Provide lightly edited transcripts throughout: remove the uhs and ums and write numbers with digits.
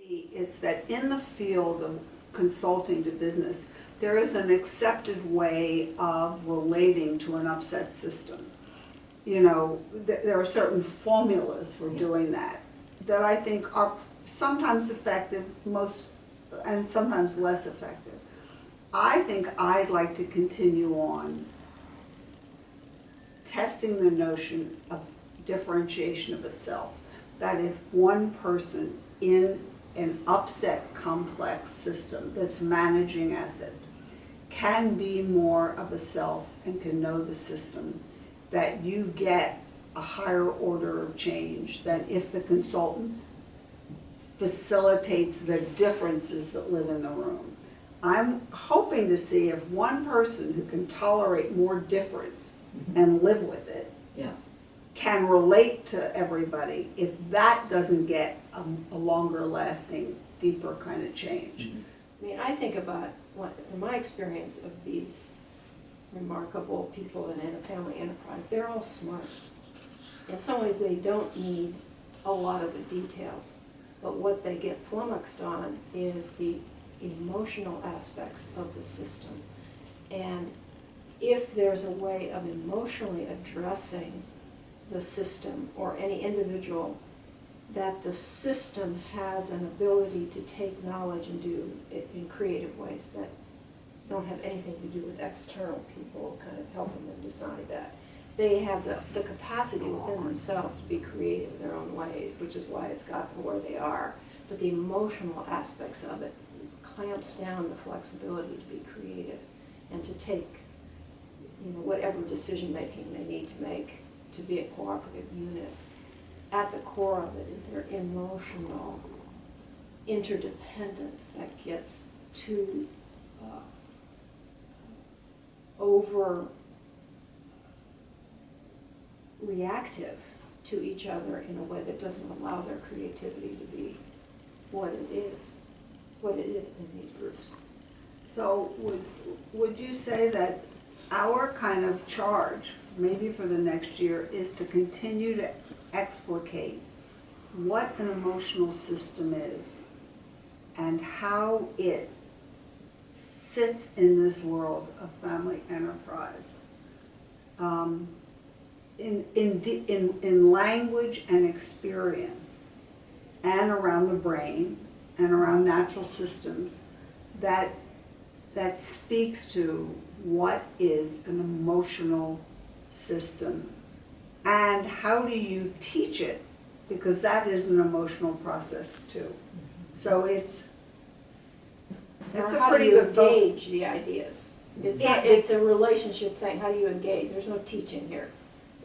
It's that in the field of consulting to business, there is an accepted way of relating to an upset system. You know, there are certain formulas for doing that I think are sometimes effective, and sometimes less effective. I think I'd like to continue on testing the notion of differentiation of a self. That if one person in an upset, complex system that's managing assets can be more of a self and can know the system, that you get a higher order of change than if the consultant facilitates the differences that live in the room. I'm hoping to see if one person who can tolerate more difference and live with it can relate to everybody, if that doesn't get a longer lasting, deeper kind of change. I mean, I think about, from my experience of these remarkable people in a family enterprise, they're all smart. In some ways they don't need a lot of the details, but what they get flummoxed on is the emotional aspects of the system. And if there's a way of emotionally addressing the system or any individual, that the system has an ability to take knowledge and do it in creative ways that don't have anything to do with external people kind of helping them decide that. They have the capacity within themselves to be creative in their own ways, which is why it's gotten where they are. But the emotional aspects of it clamps down the flexibility to be creative and to take, you know, whatever decision making they need to make to be a cooperative unit. At the core of it is their emotional interdependence that gets too over reactive to each other in a way that doesn't allow their creativity to be what it is in these groups. So would you say that our kind of charge, maybe for the next year, is to continue to explicate what an emotional system is and how it sits in this world of family enterprise, in language and experience, and around the brain and around natural systems, that speaks to what is an emotional system and how do you teach it, because that is an emotional process too. So it's a pretty good gauge the ideas. It's a relationship thing. How do you engage? There's no teaching here.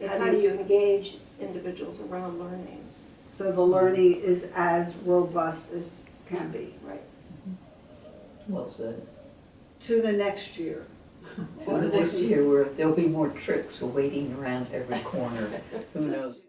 It's how do you engage individuals around learning. So the learning is as robust as can be. Right. Well said. To the next year. To the next year where there'll be more tricks waiting around every corner. Who knows?